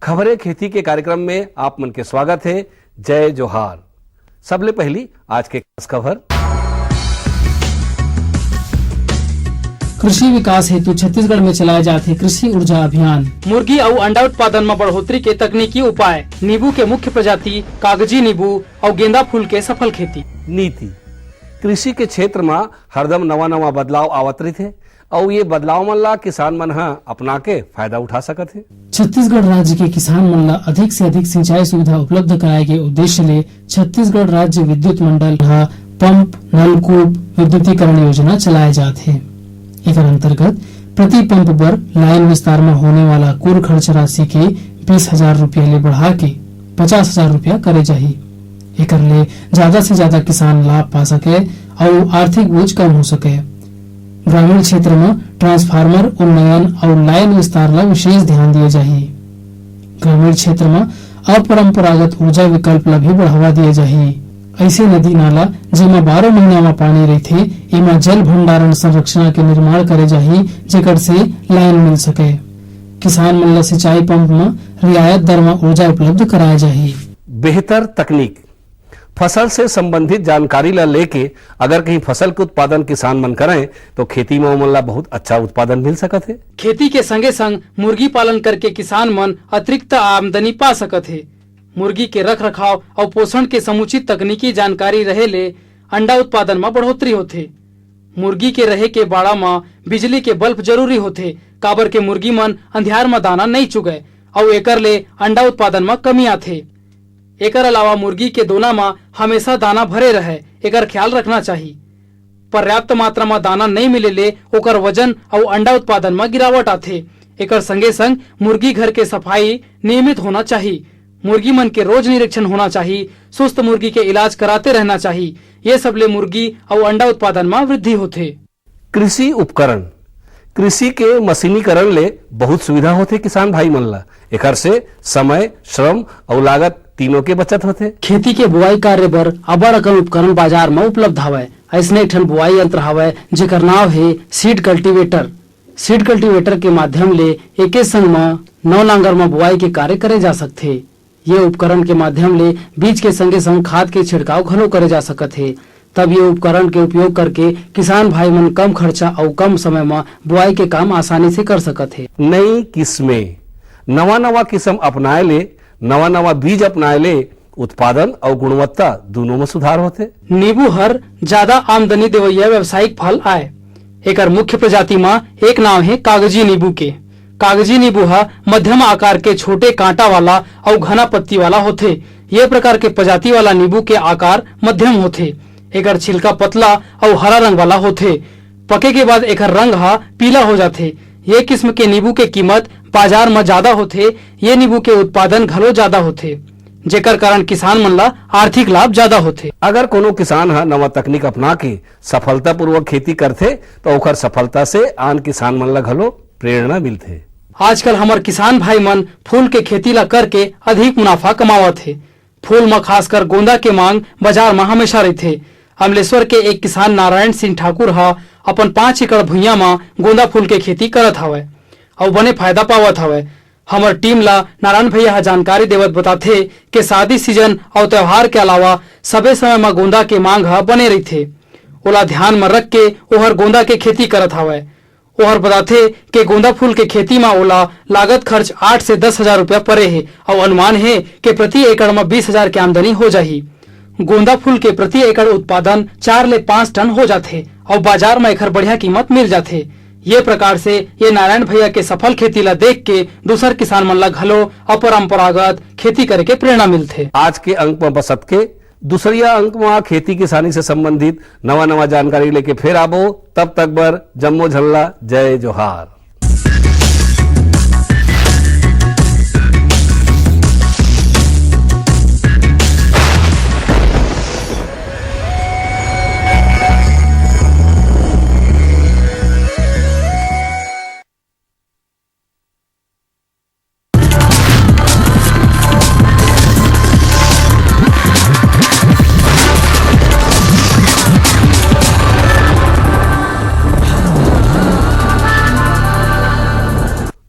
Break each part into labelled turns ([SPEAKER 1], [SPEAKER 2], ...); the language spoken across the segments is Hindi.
[SPEAKER 1] खबरें खेती के कार्यक्रम में आप मन के स्वागत है। जय जोहार। सबले पहली आज के खास खबर।
[SPEAKER 2] कृषि विकास हेतु छत्तीसगढ़ में चलाए जाते कृषि ऊर्जा अभियान।
[SPEAKER 3] मुर्गी और अंडा उत्पादन में बढ़ोतरी के तकनीकी उपाय। नींबू के मुख्य प्रजाति कागजी नींबू और गेंदा फूल के सफल खेती।
[SPEAKER 1] नीति कृषि के क्षेत्र में हरदम नवा बदलाव आवत रही थे और ये बदलाव मन ला किसान मन अपना के फायदा उठा सकत है।
[SPEAKER 2] छत्तीसगढ़ राज्य के किसान मन ला अधिक से अधिक सिंचाई सुविधा उपलब्ध कराए के उद्देश्य ले छत्तीसगढ़ राज्य विद्युत मंडल पंप नलकूप विद्युतीकरण योजना चलाए जाते हैं। एकर अंतर्गत प्रति पंप पर लाइन विस्तार में होने वाला कुल खर्च राशि के 20,000 रूपया ले बढ़ा के 50,000 रूपया करे जाही। एकर ले ज्यादा से ज्यादा किसान लाभ पा सके और आर्थिक बोझ कम हो सके। ग्रामीण क्षेत्र में ट्रांसफार्मर उन्नयन और लाइन विस्तार ला विशेष ध्यान दिए जाही। ग्रामीण क्षेत्र में अपरंपरागत ऊर्जा विकल्प ला भी बढ़ावा दिए जाही। ऐसे नदी नाला जेमा 12 महीना में पानी रहथे एमा जल भंडारण संरचना के निर्माण करे जाही जेकर से लाइन मिल सके। किसान मन ला सिंचाई पंप में रियायत दर में ऊर्जा उपलब्ध कराए जाही।
[SPEAKER 1] बेहतर तकनीक फसल से संबंधित जानकारी ला लेके अगर कहीं फसल के उत्पादन किसान मन करें तो खेती में ओमन ला बहुत अच्छा उत्पादन मिल सकत है।
[SPEAKER 3] खेती के संगे संग मुर्गी पालन करके किसान मन अतिरिक्त आमदनी पा सकत है। मुर्गी के रख रखाव और पोषण के समुचित तकनीकी जानकारी रहे ले अंडा उत्पादन में बढ़ोतरी होथे। मुर्गी के रहे के बाड़ा में बिजली के बल्ब जरूरी होथे, काबर के मुर्गी मन अंधियार में दाना नहीं चुगे और एकर ले अंडा उत्पादन में कमी आथे। एकर अलावा मुर्गी के दोना में हमेशा दाना भरे रहे, एकर ख्याल रखना चाहिए। पर्याप्त मात्रा में दाना नहीं मिले ले ओकर वजन और अंडा उत्पादन में गिरावट आथे। एकर संगे संग मुर्गी घर के सफाई नियमित होना चाहिए। मुर्गी मन के रोज निरीक्षण होना चाहिए। सुस्त मुर्गी के इलाज कराते रहना चाहिए। ये सब ले मुर्गी और अंडा उत्पादन में वृद्धि होथे।
[SPEAKER 1] कृषि उपकरण कृषि के मशीनीकरण ले बहुत सुविधा होथे किसान भाई मन ला। एकर से समय श्रम और लागत तीनों के बचत होथे।
[SPEAKER 3] खेती के बुआई कार्य बर अबड़ अकन उपकरण बाजार में उपलब्ध हवय। ऐसने एक ठन बुआई यंत्र हवय जेकर नाम है सीड कल्टीवेटर। सीड कल्टीवेटर के माध्यम ले एके संग में 9 नांगर में बुआई के कार्य करे जा सकथे। ये उपकरण के माध्यम ले बीज के संगे संग खाद के छिड़काव घलो करे जा सकत है। तब ये उपकरण के उपयोग करके किसान भाई मन कम खर्चा और कम समय में बुआई के काम आसानी से कर सकत है।
[SPEAKER 1] नई किस्में नवा किस्म अपनाए ले नवा बीज अपनाए ले उत्पादन और गुणवत्ता दोनों में सुधार होते।
[SPEAKER 3] नींबू हर ज्यादा आमदनी देवैया व्यवसायिक फल आए। एकर मुख्य प्रजाति में एक नाम है कागजी नींबू के। कागजी नींबू मध्यम आकार के छोटे कांटा वाला और घना पत्ती वाला होथे। ये प्रकार के प्रजाति वाला नींबू के आकार मध्यम होथे। एकर छिलका पतला और हरा रंग वाला होथे। पके के बाद एकर रंग पीला हो जाथे। ये किस्म के नींबू के कीमत बाजार में ज्यादा होथे। ये नींबू के उत्पादन घलो ज्यादा होथे, जेकर कारण किसान मन ला आर्थिक लाभ ज्यादा होथे।
[SPEAKER 1] अगर कोनो किसान नवा तकनीक अपना के सफलता पूर्वक खेती करथे तो ओकर सफलता से आन किसान मन ला घलो प्रेरणा मिलथे।
[SPEAKER 3] आजकल हमार किसान भाई मन फूल के खेती ला करके अधिक मुनाफा कमावत है। फूल में खासकर गोंदा के मांग बाजार में हमेशा रहथे। अमलेश्वर के एक किसान नारायण सिंह ठाकुर अपन 5 एकड़ भुइयां में गोंदा फूल के खेती करत हवय और बने फायदा पावत हवय। हमार टीम ला नारायण भैया जानकारी देवत बताथे कि शादी सीजन और त्योहार के अलावा सबे समय में गोंदा के मांग बने रहथे। ओला ध्यान में रख के ओहर गोंदा के खेती करत हवय। ओहर बताथे कि गोंदा फूल के खेती में ओला लागत खर्च 8 से 10,000 रूपया परे है और अनुमान है कि प्रति एकड़ में 20,000 की आमदनी हो जाही। गोंदा फूल के प्रति एकड़ उत्पादन 4 ले 5 टन हो जाथे और बाजार में एकर बढ़िया कीमत मिल जाथे। ये प्रकार से ये नारायण भैया के सफल खेती ला देख के दूसर किसान मन ला घलो अपरंपरागत खेती करे के प्रेरणा मिलथे।
[SPEAKER 1] आज के अंक में बसत के दूसरिया अंक में खेती किसानी से संबंधित नवा जानकारी लेके फिर आबो। तब तक बर जम्मो झल्ला। जय जोहार।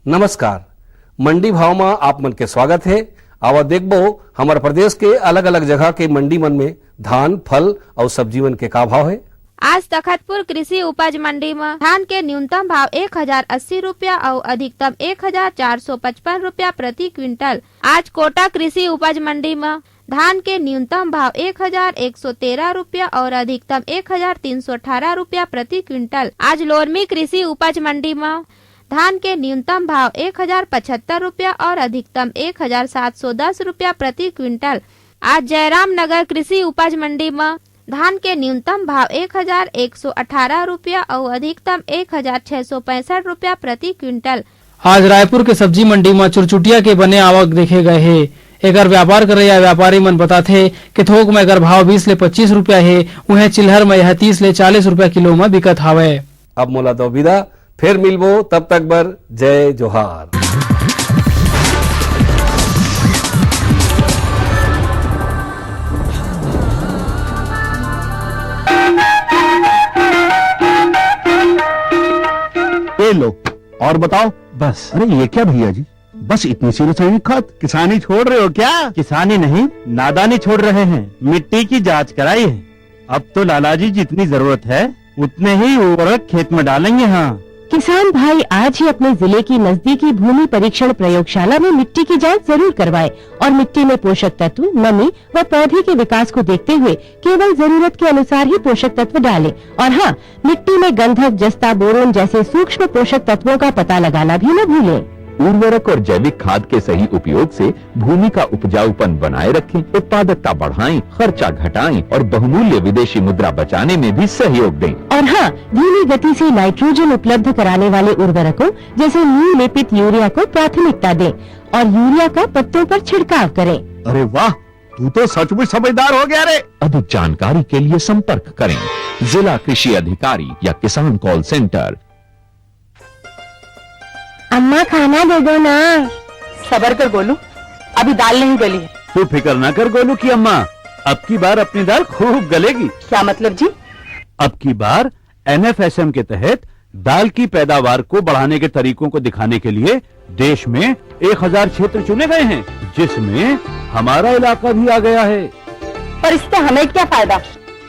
[SPEAKER 1] नमस्कार, मंडी भाव में आप मन के स्वागत है। आवा देखबो हमारे प्रदेश के अलग अलग जगह के मंडी मन में धान, फल और सब्जी मन के का भाव है।
[SPEAKER 4] आज तखतपुर कृषि उपज मंडी में धान के न्यूनतम भाव 1080 रुपया और अधिकतम 1455 रुपया प्रति क्विंटल। आज कोटा कृषि उपज मंडी में धान के न्यूनतम भाव 1113 रुपया और अधिकतम 1318 रुपया प्रति क्विंटल। आज लोरमी कृषि उपज मंडी में धान के न्यूनतम भाव 1075 रुपया और अधिकतम 1710 रुपया प्रति क्विंटल। आज जयराम नगर कृषि उपज मंडी में धान के न्यूनतम भाव 1118 रुपया और अधिकतम 1665 रुपया प्रति क्विंटल।
[SPEAKER 3] आज रायपुर के सब्जी मंडी में चुरचुटिया के बने आवक देखे गए है। एकर व्यापार कर रहे व्यापारी मन बताथे कि थोक में अगर भाव 20 ले 25 रुपया है, उन्हें चिल्हर में यह 30 ले 40 रुपया किलो में बिकत हावे।
[SPEAKER 1] अब मोला दो विदा, फिर मिलबो, तब तक बर जय जोहार।
[SPEAKER 5] ये लो और बताओ। बस। अरे ये क्या भैया जी, बस इतनी सी रासायनिक खाद? किसानी छोड़ रहे हो क्या? किसानी नहीं, नादानी छोड़ रहे हैं। मिट्टी की जांच कराई है। अब तो लालाजी जितनी जरूरत है उतने ही उर्वरक खेत में डालेंगे। हाँ,
[SPEAKER 6] किसान भाई आज ही अपने जिले की नजदीकी भूमि परीक्षण प्रयोगशाला में मिट्टी की जांच जरूर करवाएं और मिट्टी में पोषक तत्व, नमी व पौधे के विकास को देखते हुए केवल जरूरत के अनुसार ही पोषक तत्व डालें। और हाँ, मिट्टी में गंधक, जस्ता, बोरोन जैसे सूक्ष्म पोषक तत्वों का पता लगाना भी न भूलें।
[SPEAKER 7] उर्वरक और जैविक खाद के सही उपयोग से भूमि का उपजाऊपन बनाए रखें, उत्पादकता बढ़ाएं, खर्चा घटाएं और बहुमूल्य विदेशी मुद्रा बचाने में भी सहयोग दें।
[SPEAKER 6] और हाँ, धीमी गति से नाइट्रोजन उपलब्ध कराने वाले उर्वरकों जैसे नीम लेपित यूरिया को प्राथमिकता दें और यूरिया का पत्तों पर छिड़काव करें।
[SPEAKER 5] अरे वाह, तू तो सचमुच समझदार हो गया रे।
[SPEAKER 7] अधिक जानकारी के लिए संपर्क करें जिला कृषि अधिकारी या किसान कॉल सेंटर।
[SPEAKER 6] अम्मा खाना दे दो ना।
[SPEAKER 8] सबर कर गोलू, अभी दाल नहीं गली है।
[SPEAKER 5] तू फिक्र ना कर गोलू की अम्मा, अब की बार अपनी दाल खूब गलेगी।
[SPEAKER 8] क्या मतलब जी?
[SPEAKER 5] अब की बार NFSM के तहत दाल की पैदावार को बढ़ाने के तरीकों को दिखाने के लिए देश में 1000 क्षेत्र चुने गए हैं, जिसमें हमारा इलाका भी आ गया है।
[SPEAKER 8] पर इससे हमें क्या फायदा?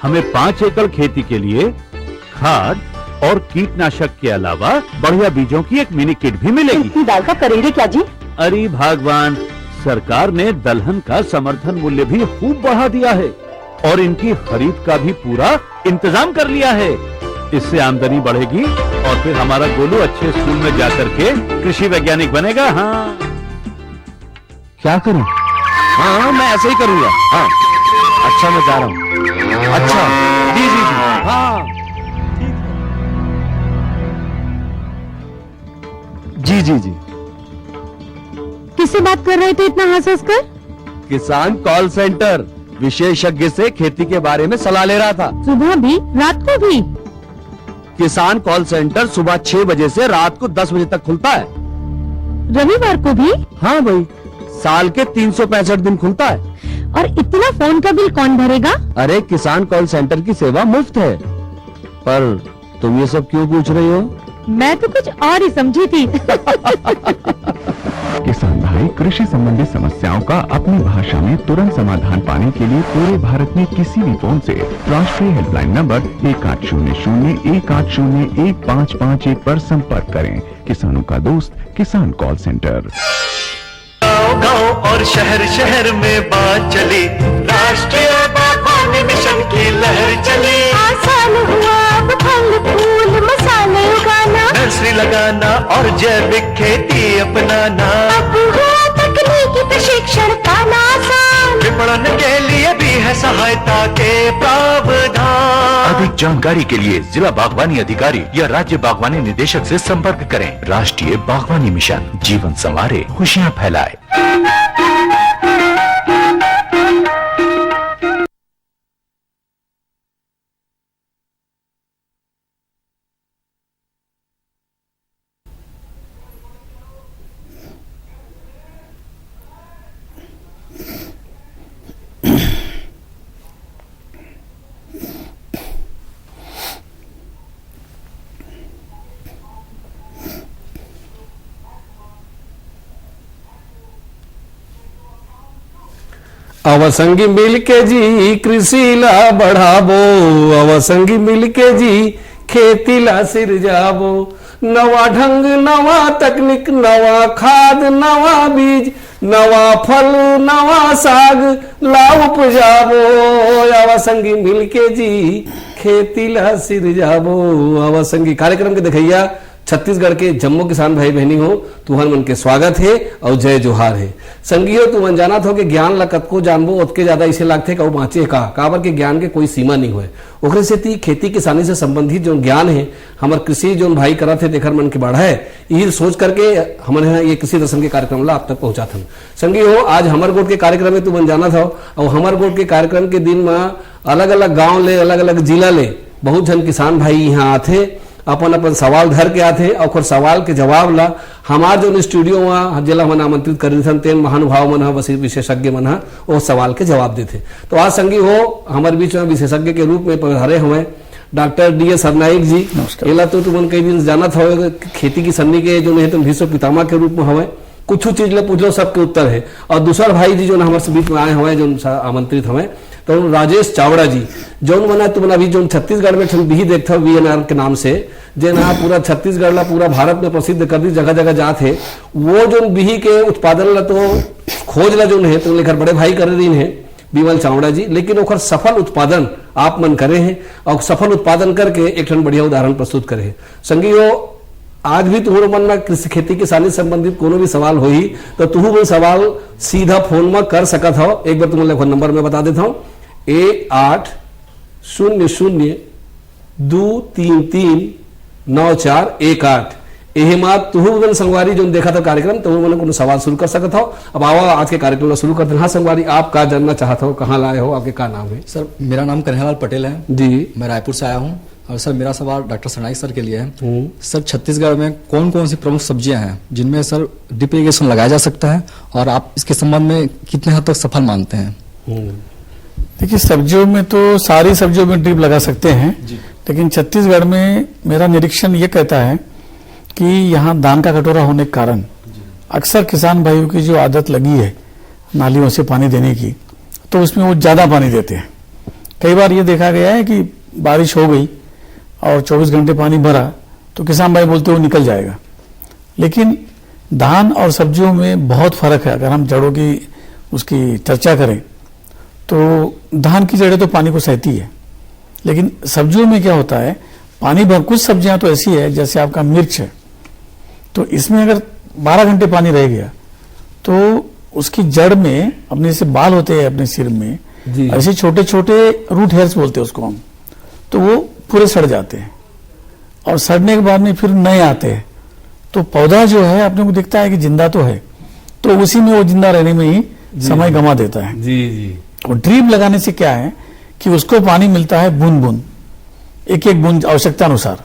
[SPEAKER 5] हमें 5 एकड़ खेती के लिए खाद और कीटनाशक के अलावा बढ़िया बीजों की एक मिनी किट भी मिलेगी।
[SPEAKER 8] इतनी दाल का करेंगे क्या जी?
[SPEAKER 5] अरे भगवान, सरकार ने दलहन का समर्थन मूल्य भी खूब बढ़ा दिया है और इनकी खरीद का भी पूरा इंतजाम कर लिया है। इससे आमदनी बढ़ेगी और फिर हमारा गोलू अच्छे स्कूल में जाकर के कृषि वैज्ञानिक बनेगा। हाँ, क्या करूं? हाँ, मैं ऐसे ही करूंगा। हाँ, अच्छा, मैं जा रहा हूँ। अच्छा, जी जी जी, हाँ जी जी जी।
[SPEAKER 6] किससे बात कर रहे थे इतना हंस कर?
[SPEAKER 5] किसान कॉल सेंटर विशेषज्ञ से खेती के बारे में सलाह ले रहा था।
[SPEAKER 6] सुबह भी, रात को भी?
[SPEAKER 5] किसान कॉल सेंटर सुबह 6 बजे से रात को 10 बजे तक खुलता है।
[SPEAKER 6] रविवार को भी?
[SPEAKER 5] हाँ भाई, साल के 365 दिन खुलता है।
[SPEAKER 6] और इतना फोन का बिल कौन भरेगा?
[SPEAKER 5] अरे, किसान कॉल सेंटर की सेवा मुफ्त है। पर तुम ये सब क्यों पूछ रही हो?
[SPEAKER 6] मैं तो कुछ और ही समझी थी।
[SPEAKER 9] किसान भाई कृषि संबंधी समस्याओं का अपनी भाषा में तुरंत समाधान पाने के लिए पूरे भारत में किसी भी फोन से राष्ट्रीय हेल्पलाइन नंबर 1800-180-1551 पर संपर्क करें। किसानों का दोस्त किसान कॉल सेंटर।
[SPEAKER 10] गांव और शहर शहर में बात चली, राष्ट्रीय बागवानी मिशन की लहर चली।
[SPEAKER 6] आसान हुआ अब फल फूल मसाले उगाना,
[SPEAKER 10] नर्सरी लगाना और जैविक खेती अपनाना।
[SPEAKER 6] अब हुआ तकनीकी प्रशिक्षण पाना आसान,
[SPEAKER 10] विपणन के लिए भी है सहायता के प्रावधान।
[SPEAKER 7] अधिक जानकारी के लिए जिला बागवानी अधिकारी या राज्य बागवानी निदेशक से संपर्क करें। राष्ट्रीय बागवानी मिशन, जीवन संवारे, खुशियाँ फैलाए।
[SPEAKER 1] अवसंगी मिल के जी कृषि ला बढ़ाबो, अवसंगी मिल के जी खेती ला सिरजाबो। नवा ढंग नवा तकनीक नवा खाद नवा बीज नवा फल नवा साग ला उपजाबो, अवसंगी मिल के जी खेती ला सिरजाबो। अवसंगी कार्यक्रम के देखैया छत्तीसगढ़ के जम्मू किसान भाई बहनी हो, तुहन मन के स्वागत है और जय जोहार है। संगियो तुमन जानत हो कि ज्ञान ला कतको जानबो ओतके ज्यादा इसे लागथे कि बाँचे का काबर के ज्ञान के कोई सीमा नहीं होए। ओकरे सेती खेती किसानी से संबंधित जो ज्ञान है हमार कृषि जो भाई करत है तेखर मन के बढ़ा है, ये सोच करके हमन ये कृषि दर्शन के कार्यक्रम ला आप तक पहुंचात हन। संगी हो आज हमर गोट के कार्यक्रम में तुमन जानत हो और हमर गोट के कार्यक्रम के दिन में अलग अलग गाँव ले अलग अलग जिला ले बहुत जन किसान भाई यहाँ आथे, अपन अपन सवाल धर के आते और सवाल के जवाब ला हमार जो स्टूडियो में जिला मन आमंत्रित कर तेन महानुभाव मन विशेषज्ञ मन वो सवाल के जवाब देते। तो आज संगी हो हमारे बीच में विशेषज्ञ के रूप में पधारे हुए डॉक्टर DS सरनाइक जी। एला तो तुमन कई दिन जानत हो खेती की सन्नी के जो है तुम विश्व पितामह के रूप में हवे, कुछ चीज ले पूछ लो सबके उत्तर है। और दूसरा भाई जी जो हमारे बीच में आए हुए जो आमंत्रित हुए तो राजेश चावड़ा जी जो मना तुम अभी जो छत्तीसगढ़ में भी देखते हो VNR के नाम से जे ना पूरा छत्तीसगढ़ ला पूरा भारत में प्रसिद्ध कर दी, जगह जगह जात है। वो जो बिही के उत्पादन ला तो खोज ला जो है तो लेकर बड़े भाई कर रही है विमल चावड़ा जी, लेकिन ओकर सफल उत्पादन आप मन करे हैं और सफल उत्पादन करके एक ठन बढ़िया उदाहरण प्रस्तुत करे हैं। संगियो आज भी तुम्हारे मन में कृषि खेती किसानी संबंधित कोनो भी सवाल होई तो तुहू वो सवाल सीधा फोन में कर सकत हो। एक बार तुम्हारे फोन नंबर में बता देता हूँ 1800-233-9418। एहे मात तुहू बन संगवारी जो देखा था कार्यक्रम तो वो मैंने सवाल शुरू कर सकता हो। अब आओ आज के कार्यक्रम शुरू करते हैं। हाँ संगवारी आप क्या जानना चाहते हो, कहाँ लाए हो, आपके क्या नाम है?
[SPEAKER 11] सर मेरा नाम कन्हैयालाल पटेल है
[SPEAKER 1] जी,
[SPEAKER 11] मैं रायपुर से आया हूँ। और सर मेरा सवाल डॉक्टर सरनाइक सर के लिए है। सर छत्तीसगढ़ में कौन कौन सी प्रमुख सब्जियां हैं जिनमें सर ड्रिप इरिगेशन लगाया जा सकता है और आप इसके संबंध में कितने हद तक सफल मानते हैं?
[SPEAKER 12] देखिए सब्जियों में तो सारी सब्जियों में ड्रिप लगा सकते हैं, लेकिन छत्तीसगढ़ में मेरा निरीक्षण ये कहता है कि यहाँ धान का कटोरा होने के कारण अक्सर किसान भाइयों की जो आदत लगी है नालियों से पानी देने की तो उसमें वो ज्यादा पानी देते हैं। कई बार ये देखा गया है कि बारिश हो गई और 24 घंटे पानी भरा तो किसान भाई बोलते वो निकल जाएगा, लेकिन धान और सब्जियों में बहुत फर्क है। अगर हम जड़ों की उसकी चर्चा करें तो धान की जड़ें तो पानी को सहती है, लेकिन सब्जियों में क्या होता है पानी भर, कुछ सब्जियां तो ऐसी है जैसे आपका मिर्च है तो इसमें अगर 12 घंटे पानी रह गया तो उसकी जड़ में अपने से बाल होते हैं अपने सिर में ऐसे छोटे छोटे रूट हेयर्स बोलते हैं उसको हम, तो वो पूरे सड़ जाते हैं और सड़ने के बाद में फिर नए आते हैं तो पौधा जो है अपने को दिखता है कि जिंदा तो है तो उसी में वो जिंदा रहने में ही समय गंवा देता है।
[SPEAKER 1] जी।
[SPEAKER 12] और ड्रिप लगाने से क्या है कि उसको पानी मिलता है बूंद बूंद, एक एक बूंद आवश्यकता अनुसार।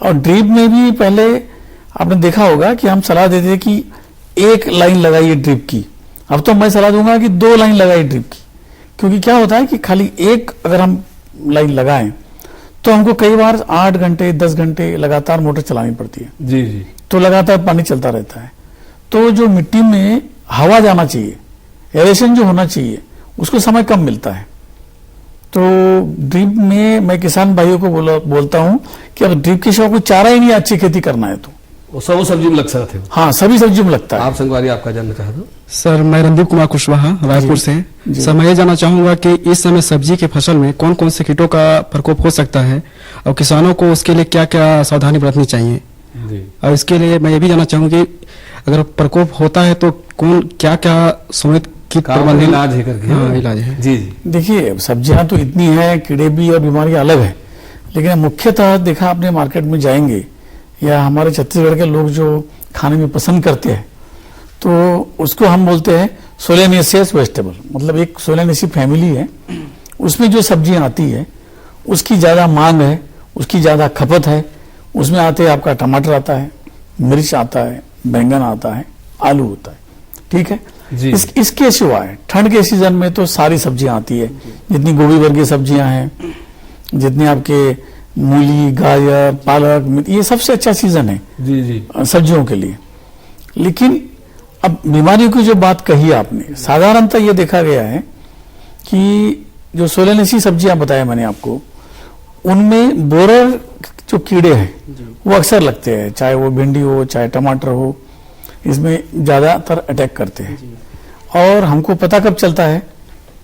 [SPEAKER 12] और ड्रिप में भी पहले आपने देखा होगा कि हम सलाह देते थे कि एक लाइन लगाइए ड्रिप की, अब तो मैं सलाह दूंगा कि 2 लाइन लगाइए ड्रिप की, क्योंकि क्या होता है कि खाली एक अगर हम लाइन लगाएं तो हमको कई बार 8 घंटे 10 घंटे लगातार मोटर चलानी पड़ती है।
[SPEAKER 1] जी जी,
[SPEAKER 12] तो लगातार पानी चलता रहता है तो जो मिट्टी में हवा जाना चाहिए, एरेशन जो होना चाहिए उसको समय कम मिलता है। तो ड्रिप में मैं किसान भाइयों को बोलता हूं कि अगर ड्रिप के सिवा कोई चारा ही नहीं अच्छी खेती करना है तो
[SPEAKER 1] वो सब सब्जी में लग सकते हो।
[SPEAKER 12] हाँ सभी सब्जियों में लगता है।
[SPEAKER 1] आप संगवारी आपका जानना चाहते हो?
[SPEAKER 13] सर मैं रणदीप कुमार कुशवाहा रायपुर से। सर मैं ये जानना चाहूंगा कि इस समय सब्जी की फसल में कौन कौन से कीटों का प्रकोप हो सकता है और किसानों को उसके लिए क्या क्या सावधानी बरतनी चाहिए? और इसके लिए मैं ये भी जानना चाहूंगा कि अगर प्रकोप होता है तो कौन क्या क्या समेत कीट प्रबंधन
[SPEAKER 1] इलाज है करके?
[SPEAKER 13] हाँ इलाज है।
[SPEAKER 1] जी जी,
[SPEAKER 12] देखिए सब्जियां तो इतनी है, कीड़े भी और बीमारियां अलग है, लेकिन मुख्यतः देखा आपने मार्केट में जाएंगे या हमारे छत्तीसगढ़ के लोग जो खाने में पसंद करते हैं तो उसको हम बोलते हैं सोलेनेसियस वेजिटेबल, मतलब एक सोलेनेसी फैमिली है, उसमें जो सब्जियां आती है उसकी ज्यादा मांग है, उसकी ज्यादा खपत है। उसमें आते हैं आपका टमाटर आता है, मिर्च आता है, बैंगन आता है, आलू होता है, ठीक है। इसके सिवाय ठंड के सीजन में तो सारी सब्जियां आती है, जितनी गोभी वर्गीय सब्जियां हैं, जितनी आपके मूली, गाजर, पालक, ये सबसे अच्छा सीजन है
[SPEAKER 1] जी जी
[SPEAKER 12] सब्जियों के लिए। लेकिन अब बीमारियों की जो बात कही आपने, साधारणतः ये देखा गया है कि जो सोलेनेसी सब्जियां बताया मैंने आपको, उनमें बोरर जो कीड़े हैं वो अक्सर लगते हैं, चाहे वो भिंडी हो चाहे टमाटर हो, इसमें ज्यादातर अटैक करते हैं। और हमको पता कब चलता है,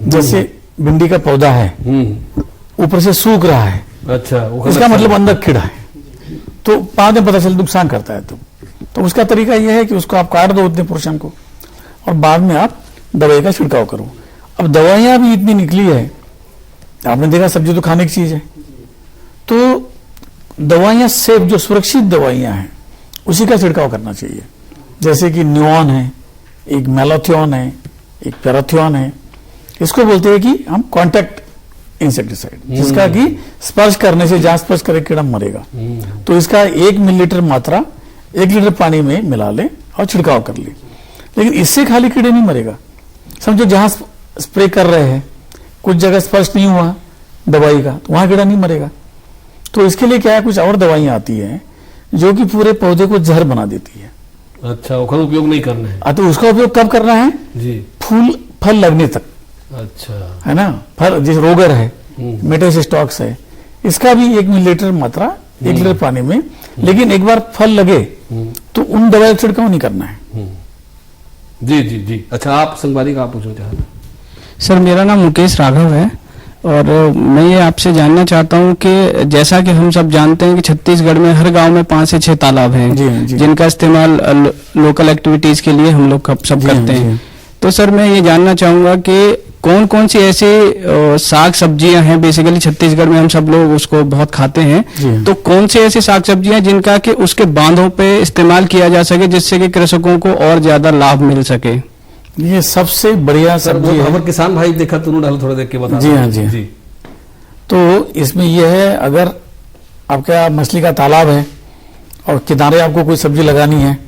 [SPEAKER 12] जैसे भिंडी का पौधा है ऊपर से सूख रहा है,
[SPEAKER 1] अच्छा,
[SPEAKER 12] इसका मतलब अंदर कीड़ा है, तो बाद में पता चल नुकसान करता है। तो उसका तरीका यह है कि उसको आप काट दो उतने पोर्शन को और बाद में आप दवाई का छिड़काव करो। अब दवाइयां भी इतनी निकली है, आपने देखा सब्जी तो खाने की चीज है, तो दवाइयां सेफ जो सुरक्षित दवाइयां हैं उसी का छिड़काव करना चाहिए। जैसे कि न्यूऑन है, एक मेलाथियोन है, एक पैराथियोन है, इसको बोलते हैं कि हम कॉन्टैक्ट इंसेक्टिसाइड, जिसका कि स्पर्श करने से जहां स्पर्श करे कीड़ा मरेगा, तो इसका 1 मिलीलीटर मात्रा 1 लीटर पानी में मिला ले और छिड़काव कर ले। लेकिन इससे खाली कीड़े नहीं मरेगा, समझो जहां स्प्रे कर रहे हैं कुछ जगह स्पर्श नहीं हुआ दवाई का, तो वहां कीड़ा नहीं मरेगा। तो इसके लिए क्या है, कुछ और दवाइयां आती हैं जो कि पूरे पौधे को जहर बना देती है।
[SPEAKER 1] अच्छा, उसका उपयोग नहीं करना है।
[SPEAKER 12] तो उसका उपयोग कब करना है
[SPEAKER 1] जी,
[SPEAKER 12] फूल फल लगने तक।
[SPEAKER 1] अच्छा,
[SPEAKER 12] है ना, फल जैसे रोगर है, मेटासिस्टॉक्स है, इसका भी 1 मिलीलीटर मात्रा 1 लीटर पानी में, लेकिन एक बार फल लगे तो उन दवाई का छिड़काव नहीं करना है।
[SPEAKER 1] जी जी जी। अच्छा, आप संगवारी का आप पूछना चाह रहे?
[SPEAKER 13] सर, मेरा नाम मुकेश राघव है और मैं ये आपसे जानना चाहता हूँ कि जैसा कि हम सब जानते हैं कि छत्तीसगढ़ में हर गांव में 5 से 6 तालाब हैं, जिनका इस्तेमाल लोकल एक्टिविटीज के लिए हम लोग सब करते हैं। तो सर, मैं ये जानना चाहूंगा कि कौन कौन सी ऐसी साग सब्जियां हैं, बेसिकली छत्तीसगढ़ में हम सब लोग उसको बहुत खाते हैं, तो कौन सी ऐसी साग सब्जियां जिनका कि उसके बांधों पे इस्तेमाल किया जा सके जिससे कि कृषकों को और ज्यादा लाभ मिल सके?
[SPEAKER 12] ये सबसे बढ़िया सब्जी है।
[SPEAKER 1] हमारे किसान भाई देखा तो उन्होंने थोड़ा देख के बता।
[SPEAKER 12] जी हाँ, जी। तो इसमें यह है, अगर आपका मछली का तालाब है और किनारे आपको कोई सब्जी लगानी है,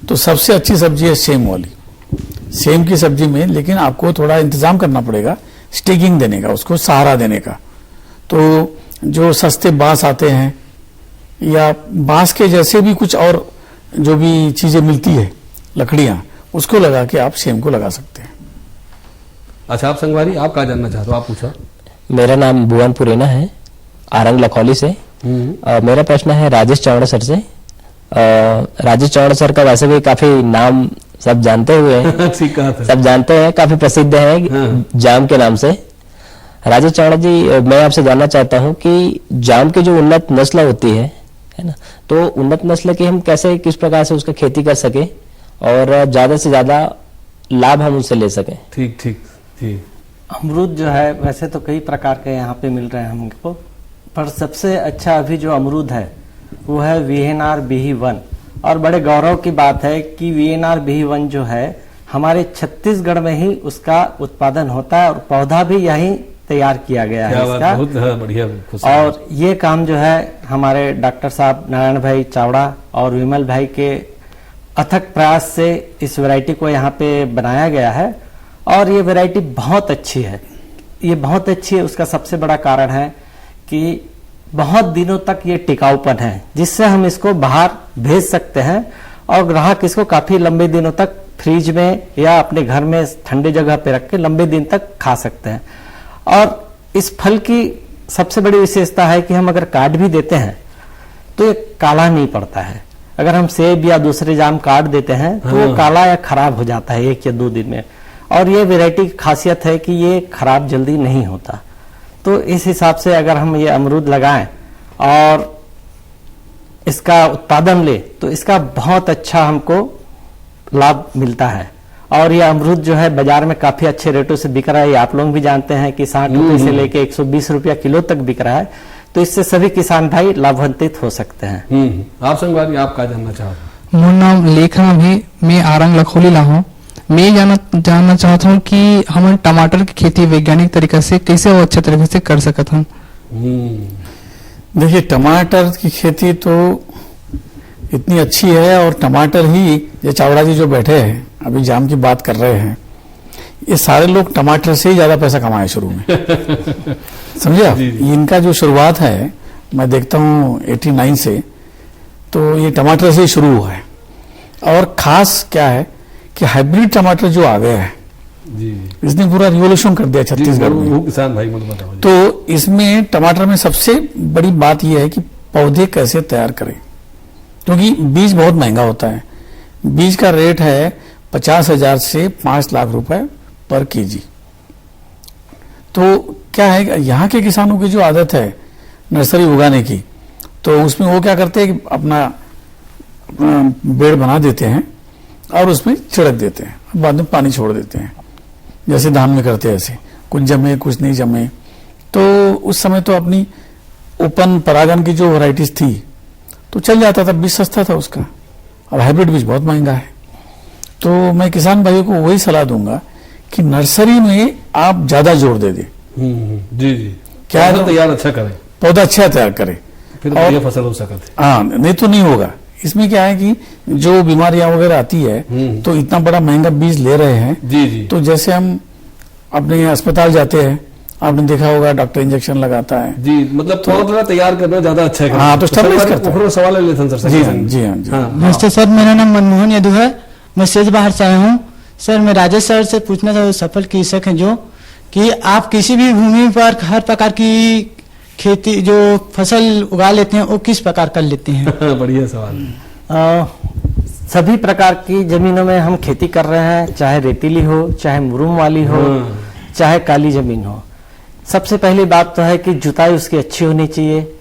[SPEAKER 12] तो सबसे अच्छी सब्जी है सेम वाली, सेम की सब्जी में। लेकिन आपको थोड़ा इंतजाम करना पड़ेगा स्टेकिंग देने का, उसको सहारा देने का। तो जो सस्ते बांस आते हैं या बांस के जैसे भी कुछ और जो भी चीजें मिलती है, लकड़ियां, उसको लगा के आप सेम को लगा सकते हैं।
[SPEAKER 1] अच्छा, आप संगवारी आप क्या जानना चाहते हो? आप पूछा।
[SPEAKER 14] मेरा नाम भुवन पुरेना है, आरंग लखौली से। मेरा प्रश्न है राजेश चावड़ा सर से। राजेश चावड़ा सर का वैसे भी काफी नाम सब जानते हुए हैं सब जानते हैं, काफी प्रसिद्ध है जाम के नाम से। राजेश चावड़ा जी, मैं आपसे जानना चाहता हूं कि जाम की जो उन्नत नस्ल होती है ना, तो उन्नत नस्ल की हम कैसे किस प्रकार से उसका खेती कर सके और ज्यादा से ज्यादा लाभ हम उससे ले सकें?
[SPEAKER 1] ठीक ठीक जी।
[SPEAKER 15] अमरूद जो है वैसे तो कई प्रकार के यहाँ पे मिल रहे हैं हमको, पर सबसे अच्छा अभी जो अमरूद है वो है VNR BE1। और बड़े गौरव की बात है कि VNR BE1 जो है हमारे छत्तीसगढ़ में ही उसका उत्पादन होता है और पौधा भी यहीं तैयार किया गया है इसका।
[SPEAKER 1] बहुत बढ़िया।
[SPEAKER 15] और ये काम जो है हमारे डॉक्टर साहब नारायण भाई चावड़ा और विमल भाई के अथक प्रयास से इस वैरायटी को यहाँ पे बनाया गया है और ये वैरायटी बहुत अच्छी है। ये बहुत अच्छी है, उसका सबसे बड़ा कारण है कि बहुत दिनों तक ये टिकाऊपन है, जिससे हम इसको बाहर भेज सकते हैं और ग्राहक इसको काफी लंबे दिनों तक फ्रिज में या अपने घर में ठंडे जगह पे रख के लंबे दिन तक खा सकते हैं। और इस फल की सबसे बड़ी विशेषता है कि हम अगर काट भी देते हैं तो ये काला नहीं पड़ता है। अगर हम सेब या दूसरे जाम काट देते हैं तो वो काला या खराब हो जाता है 1 या 2 दिन में। और ये वैरायटी की खासियत है कि ये खराब जल्दी नहीं होता। तो इस हिसाब से अगर हम ये अमरूद लगाएं और इसका उत्पादन ले तो इसका बहुत अच्छा हमको लाभ मिलता है। और ये अमरूद जो है बाजार में काफी अच्छे रेटों से बिक रहा है, ये आप लोग भी जानते हैं कि 60 रुपए से लेके 120 रुपया किलो तक बिक रहा है। तो इससे सभी किसान भाई लाभान्वित हो सकते हैं।
[SPEAKER 1] आप संगवारी आप क्या जानना चाहते?
[SPEAKER 16] मोर नाम लेखा भी, मैं आरंग लखोली ला हूँ। मैं जानना चाहता हूँ कि हम टमाटर की खेती वैज्ञानिक तरीका से कैसे और अच्छे तरीके से कर सकते हैं।
[SPEAKER 12] देखिए, टमाटर की खेती तो इतनी अच्छी है और टमाटर ही, ये चावड़ा जी जो बैठे हैं अभी जाम की बात कर रहे हैं, ये सारे लोग टमाटर से ही ज्यादा पैसा कमाए शुरू में। समझे आप? इनका जो शुरुआत है मैं देखता हूँ 89 से, तो ये टमाटर से ही शुरू हुआ है। और खास क्या है कि हाइब्रिड टमाटर जो आ गया है
[SPEAKER 1] जी।
[SPEAKER 12] इसने पूरा रिवोल्यूशन कर दिया छत्तीसगढ़ में।
[SPEAKER 1] वो किसान भाई मुझे बताओ जी।
[SPEAKER 12] तो इसमें टमाटर में सबसे बड़ी बात यह है कि पौधे कैसे तैयार करें, क्योंकि बीज बहुत महंगा होता है। बीज का रेट है 50,000 से 5 लाख रुपए पर केजी। तो क्या है, यहाँ के किसानों की जो आदत है नर्सरी उगाने की, तो उसमें वो क्या करते हैं कि अपना बेड़ बना देते हैं और उसमें छिड़क देते हैं, बाद में पानी छोड़ देते हैं, जैसे धान में करते हैं ऐसे, कुछ जमे कुछ नहीं जमे। तो उस समय तो अपनी ओपन परागन की जो वैरायटीज थी तो चल जाता था, बीज सस्ता था उसका, और हाइब्रिड बीज बहुत महंगा है। तो मैं किसान भाइयों को वही सलाह दूंगा कि नर्सरी में आप ज्यादा जोर दे दें।
[SPEAKER 1] जी जी,
[SPEAKER 12] क्या
[SPEAKER 1] पौधा तैयार अच्छा करें,
[SPEAKER 12] पौधा अच्छा तैयार करे,
[SPEAKER 1] फिर बढ़िया फसल हो सकती है।
[SPEAKER 12] हाँ, नहीं तो नहीं होगा। इसमें क्या है कि जो बीमारियां वगैरह आती है तो इतना बड़ा महंगा बीज ले रहे हैं।
[SPEAKER 1] जी जी।
[SPEAKER 12] तो जैसे हम अपने अस्पताल जाते हैं, आपने देखा होगा डॉक्टर इंजेक्शन लगाता है।
[SPEAKER 1] जी, मतलब थोड़ा तैयार करना ज्यादा अच्छा है।
[SPEAKER 12] हाँ, तो स्टेबलाइज करता है।
[SPEAKER 1] सवाल ले लेते हैं सर।
[SPEAKER 12] जी हाँ जी हाँ जी।
[SPEAKER 17] नमस्ते सर, मेरा नाम मनमोहन यदु है, मैं सेज बाहर से आया हूँ। सर मैं राजेश सर से पूछना था, सफल कृषक हैं जो, कि आप किसी भी भूमि पर हर प्रकार की खेती जो फसल उगा लेते हैं वो किस प्रकार कर लेते हैं?
[SPEAKER 1] बढ़िया सवाल।
[SPEAKER 15] सभी प्रकार की जमीनों में हम खेती कर रहे हैं, चाहे रेतीली हो, चाहे मुरुम वाली हो, चाहे काली जमीन हो। सबसे पहली बात तो है कि जुताई उसकी अच्छी होनी चाहिए,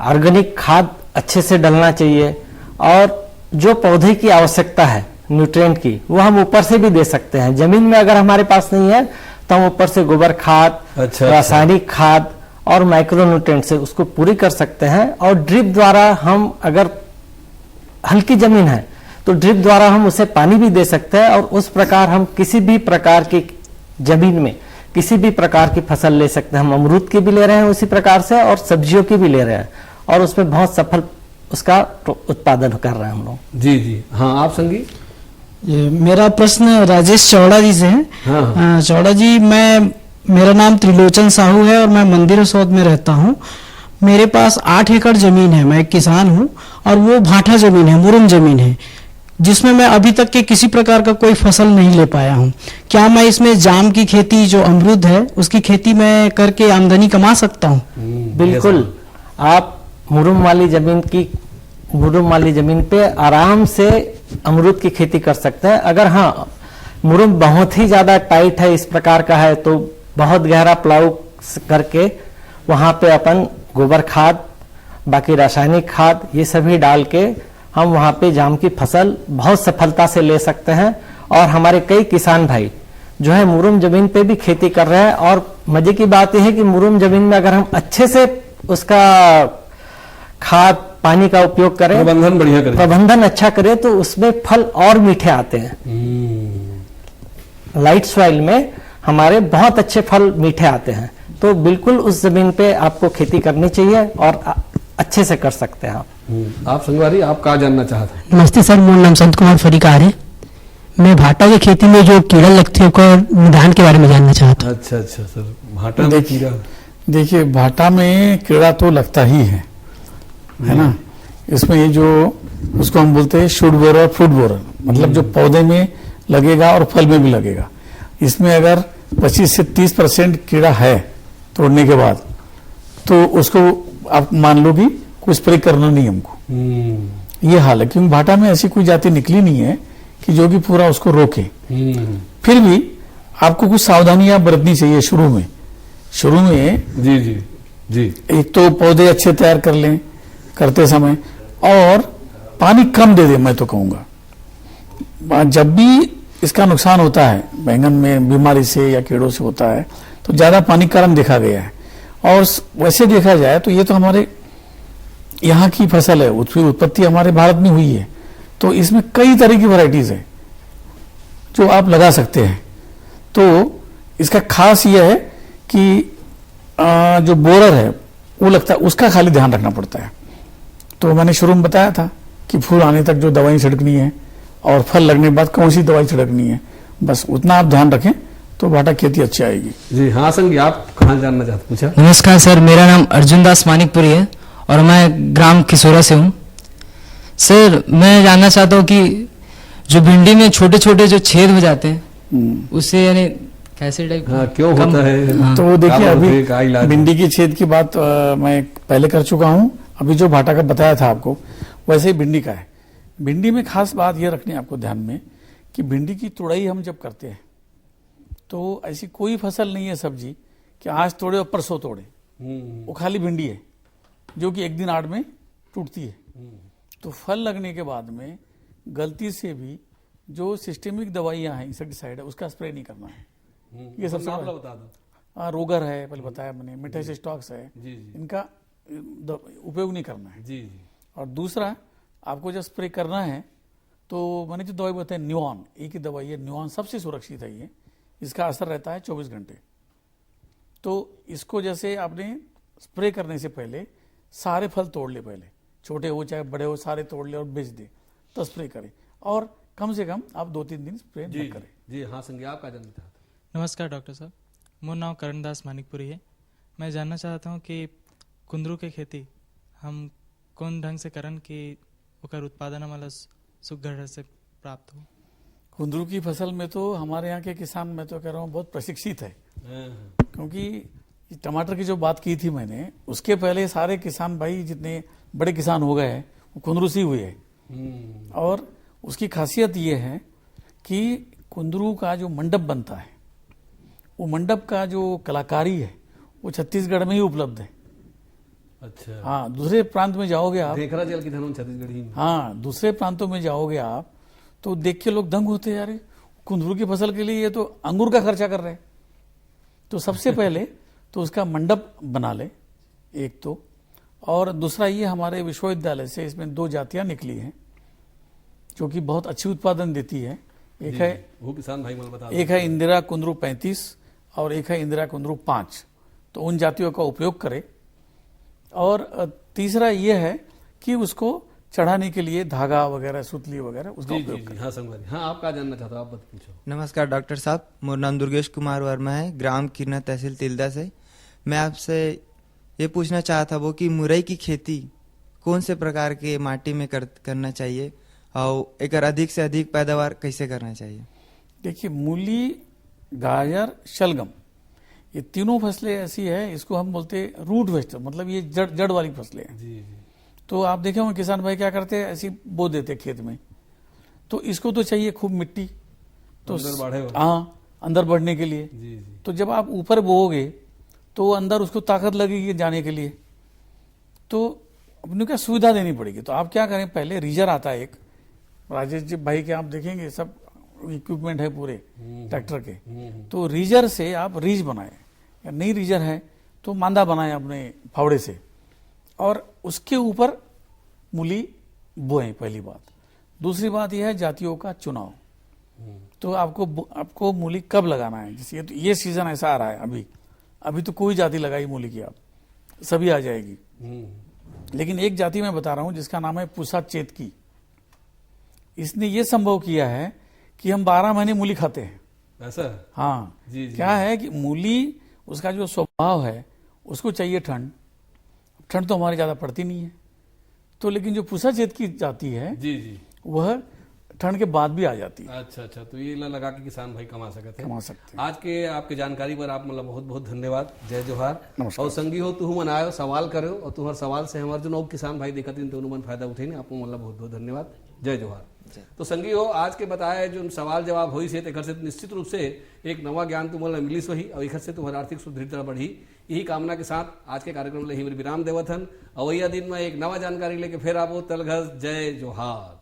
[SPEAKER 15] ऑर्गेनिक खाद अच्छे से डलना चाहिए, और जो पौधे की आवश्यकता है न्यूट्रिएंट की, वो हम ऊपर से भी दे सकते हैं। जमीन में अगर हमारे पास नहीं है तो हम ऊपर से गोबर खाद, रासायनिक खाद और माइक्रो न्यूट्रिएंट से उसको पूरी कर सकते हैं। और ड्रिप द्वारा हम, अगर हल्की जमीन है तो ड्रिप द्वारा हम उसे पानी भी दे सकते हैं, और उस प्रकार हम किसी भी प्रकार की जमीन में किसी भी प्रकार की फसल ले सकते हैं। हम अमरूद की भी ले रहे हैं उसी प्रकार से, और सब्जियों की भी ले रहे हैं, और उसमें बहुत सफल उसका उत्पादन कर रहे हैं हम लोग।
[SPEAKER 1] जी जी हाँ, आप संगी?
[SPEAKER 17] मेरा प्रश्न राजेश चौड़ा जी से है।
[SPEAKER 1] हाँ।
[SPEAKER 17] चौड़ा जी, मेरा नाम त्रिलोचन साहू है और मैं मंदिर सौद में रहता हूँ। मेरे पास 8 एकड़ जमीन है, मैं एक किसान हूँ, और वो भाटा जमीन है, मुरुम जमीन है, जिसमें मैं अभी तक के किसी प्रकार का कोई फसल नहीं ले पाया हूँ। क्या मैं इसमें जाम की खेती, जो अमरूद है, उसकी खेती में करके आमदनी कमा सकता हूँ?
[SPEAKER 15] बिल्कुल, आप मुरुम वाली जमीन पे आराम से अमरूद की खेती कर सकते हैं। अगर हाँ, मुरुम बहुत ही ज्यादा टाइट है, इस प्रकार का है, तो बहुत गहरा प्लाऊ करके वहां पे अपन गोबर खाद, बाकी रासायनिक खाद, ये सभी डाल के हम वहां पे जाम की फसल बहुत सफलता से ले सकते हैं। और हमारे कई किसान भाई जो है मुरुम जमीन पे भी खेती कर रहे हैं। और मजे की बात यह है कि मुरुम जमीन में अगर हम अच्छे से उसका खाद पानी का उपयोग करें,
[SPEAKER 1] प्रबंधन बढ़िया करें,
[SPEAKER 15] प्रबंधन अच्छा करें, तो उसमें फल और मीठे आते हैं। लाइट सॉइल में हमारे बहुत अच्छे फल मीठे आते हैं। तो बिल्कुल उस जमीन पे आपको खेती करनी चाहिए और अच्छे से कर सकते हैं
[SPEAKER 1] आप संगवारी, आप क्या जानना चाहते हैं?
[SPEAKER 17] नमस्ते सर, मेरा नाम संत कुमार फरीकार है। मैं भाटा की खेती में जो कीड़ा लगते हैं उसका निदान के बारे में जानना चाहता हूँ।
[SPEAKER 1] अच्छा सर, भाटा में कीड़ा?
[SPEAKER 12] देखिए, भाटा में कीड़ा तो लगता ही है ना। इसमें ये जो उसको हम बोलते हैं शूट बोरर, फ्रूट बोरर, मतलब जो पौधे में लगेगा और फल में भी लगेगा। इसमें अगर 25 से 30% कीड़ा है तोड़ने के बाद, तो उसको आप मान लो कि कुछ स्प्रे करना नहीं हमको। ये हाल है, क्योंकि भाटा में ऐसी कोई जाति निकली नहीं है कि जो कि पूरा उसको रोके। फिर भी आपको कुछ सावधानियां बरतनी चाहिए शुरू में।
[SPEAKER 1] जी जी जी,
[SPEAKER 12] एक तो पौधे अच्छे तैयार कर लें करते समय, और पानी कम दे दें। मैं तो कहूंगा जब भी इसका नुकसान होता है, बैंगन में बीमारी से या कीड़ों से होता है, तो ज्यादा पानी कम देखा गया है। और वैसे देखा जाए तो ये तो हमारे यहाँ की फसल है, उसकी उत्पत्ति हमारे भारत में हुई है, तो इसमें कई तरह की वैरायटीज है जो आप लगा सकते हैं। तो इसका खास यह है कि जो बोरर है वो लगता है, उसका खाली ध्यान रखना पड़ता है। तो मैंने शुरू में बताया था कि फूल आने तक जो दवाई छिड़कनी है और फल लगने के बाद कौन सी दवाई छिड़कनी है, बस उतना आप ध्यान रखें तो भाटा खेती अच्छी आएगी।
[SPEAKER 1] जी हाँ संगी, आप कहाँ जानना चाहते, पूछा?
[SPEAKER 18] नमस्कार सर, मेरा नाम अर्जुन दास मानिकपुरी है और मैं ग्राम किशोरा से हूँ। सर मैं जानना चाहता हूँ कि जो भिंडी में छोटे छोटे जो छेद हो जाते हैं, उससे यानी ऐसे टाइप
[SPEAKER 1] हाँ, क्यों होता है?
[SPEAKER 12] तो देखिए
[SPEAKER 1] क्या
[SPEAKER 12] अभी
[SPEAKER 1] बोलते हैं, इलाज?
[SPEAKER 12] भिंडी की छेद की बात मैं पहले कर चुका हूँ। अभी जो भाटा का बताया था आपको वैसे ही भिंडी का है। भिंडी में खास बात यह रखनी है आपको ध्यान में कि भिंडी की तुड़ाई हम जब करते हैं तो ऐसी कोई फसल नहीं है सब्जी कि आज तोड़े और परसों तोड़े, वो खाली भिंडी है जो कि एक दिन आड़ में टूटती है। तो फल लगने के बाद में गलती से भी जो सिस्टेमिक दवाइयां हैं, इंसेक्टिसाइड है, उसका स्प्रे नहीं करना है। ये सबसे
[SPEAKER 1] बता दो।
[SPEAKER 12] हाँ, रोगर है, पहले बताया मैंने, मेटासिस्टॉक्स है, इनका उपयोग नहीं करना है।
[SPEAKER 1] जी जी।
[SPEAKER 12] और दूसरा, आपको जब स्प्रे करना है तो मैंने जो दवाई बताई न्यूऑन, एक ही दवाई है न्यूऑन, सबसे सुरक्षित है ये। इसका असर रहता है 24 घंटे। तो इसको जैसे आपने स्प्रे करने से पहले सारे फल तोड़ ले, पहले छोटे हो चाहे बड़े हो सारे तोड़ ले और बेच दे, तो स्प्रे करें। और कम से कम आप 2-3 दिन स्प्रे न करें।
[SPEAKER 1] जी हाँ, संज्ञा आपका जन्म था।
[SPEAKER 19] नमस्कार डॉक्टर साहब, मोर नाम करणदास मानिकपुरी है। मैं जानना चाहता हूँ कि कुंदरू के खेती हम कौन ढंग से करन कि ओकर उत्पादन हमारा सुघड़ से प्राप्त हो।
[SPEAKER 12] कुंदरू की फसल में तो हमारे यहाँ के किसान, मैं तो कह रहा हूँ, बहुत प्रशिक्षित है। क्योंकि टमाटर की जो बात की थी मैंने, उसके पहले सारे किसान भाई जितने बड़े किसान हो गए हैं वो कुंदरू से ही हुए हैं। और उसकी खासियत ये है कि कुंदरू का जो मंडप बनता है, वो मंडप का जो कलाकारी है वो छत्तीसगढ़ में ही उपलब्ध है।
[SPEAKER 1] अच्छा।
[SPEAKER 12] हाँ, दूसरे प्रांत में जाओगे आप,
[SPEAKER 1] देखरा जल की धनों छत्तीसगढ़ ही में।
[SPEAKER 12] हाँ, दूसरे प्रांतों में जाओगे आप तो देख के लोग दंग होते हैं, यार कुंदरू की फसल के लिए ये तो अंगूर का खर्चा कर रहे हैं। तो सबसे पहले तो उसका मंडप बना ले एक तो, और दूसरा ये हमारे विश्वविद्यालय से इसमें 2 जातियां निकली हैं जो कि बहुत अच्छी उत्पादन देती है। एक है
[SPEAKER 1] वो किसान भाई मुझे बता,
[SPEAKER 12] एक है इंदिरा कुंदरू 35 और एक है इंदिरा कुंदरू 5। तो उन जातियों का उपयोग करें। और तीसरा ये है कि उसको चढ़ाने के लिए धागा वगैरह, सुतली वगैरह उसका उपयोग करें।
[SPEAKER 1] हाँ संगवारी, हाँ आप क्या जानना चाहते हो, आप बत पूछो।
[SPEAKER 20] नमस्कार डॉक्टर साहब, मेरा नाम दुर्गेश कुमार वर्मा है, ग्राम किरना, तहसील तिल्दा से। मैं आपसे ये पूछना चाहता वो कि मुरई की खेती कौन से प्रकार के माटी में करना चाहिए और एक अधिक से अधिक पैदावार कैसे करना चाहिए।
[SPEAKER 12] देखिए, मूली, गाजर, शलगम, ये तीनों फसलें ऐसी है, इसको हम बोलते हैं रूट वेजिटेबल, मतलब ये जड़ वाली फसलें हैं।
[SPEAKER 1] जी जी।
[SPEAKER 12] तो आप देखे होंगे किसान भाई क्या करते हैं, ऐसी बो देते खेत में। तो इसको तो चाहिए खूब मिट्टी, तो
[SPEAKER 1] अंदर बढ़े,
[SPEAKER 12] हाँ, अंदर बढ़ने के लिए।
[SPEAKER 1] जी जी।
[SPEAKER 12] तो जब आप ऊपर बोओगे तो अंदर उसको ताकत लगेगी जाने के लिए, तो अपने क्या सुविधा देनी पड़ेगी। तो आप क्या करें, पहले रीजर आता है एक, राजेश जी भाई के आप देखेंगे सब इक्विपमेंट है पूरे ट्रैक्टर के। तो रीजर से आप रीज बनाए, या नई रीजर है तो मांदा बनाए अपने फावड़े से, और उसके ऊपर मूली बोए, पहली बात। दूसरी बात यह है जातियों का चुनाव। तो आपको मूली कब लगाना है, जैसे ये सीजन ऐसा आ रहा है, अभी तो कोई जाति लगाई मूली की, आप सभी आ जाएगी। लेकिन एक जाति मैं बता रहा हूं जिसका नाम है पूसा चेतकी। इसने ये संभव किया है कि हम 12 महीने मूली खाते हैं।
[SPEAKER 1] ऐसा?
[SPEAKER 12] हाँ
[SPEAKER 1] जी, जी।
[SPEAKER 12] क्या है कि मूली, उसका जो स्वभाव है, उसको चाहिए ठंड तो हमारी ज्यादा पड़ती नहीं है। तो लेकिन जो पूसा चेतकी जाति है,
[SPEAKER 1] जी जी,
[SPEAKER 12] वह ठंड के बाद भी आ जाती है।
[SPEAKER 1] अच्छा, तो ये लगा के किसान भाई कमा सकते हैं।
[SPEAKER 12] आज
[SPEAKER 1] के आपके जानकारी पर आप मतलब बहुत बहुत धन्यवाद। जय जोहार। और संगी हो तू मन आयो, सवाल करो, और तुम्हारे सवाल से हमारे जो किसान भाई देखते हैं तो मन फायदा उठे ना, आपको मतलब बहुत बहुत धन्यवाद। जय जोहार। तो संगी हो, आज के बताए जो सवाल जवाब हुई से निश्चित रूप से एक नवा ज्ञान तुम्हारा मिलिस वही, और एक से तुम्हारा आर्थिक सुदृढ़ता बढ़ी। यही कामना के साथ आज के कार्यक्रम में विराम देवथन। अवैया दिन में एक नवा जानकारी लेके फिर आपो तलघस। जय जोहार।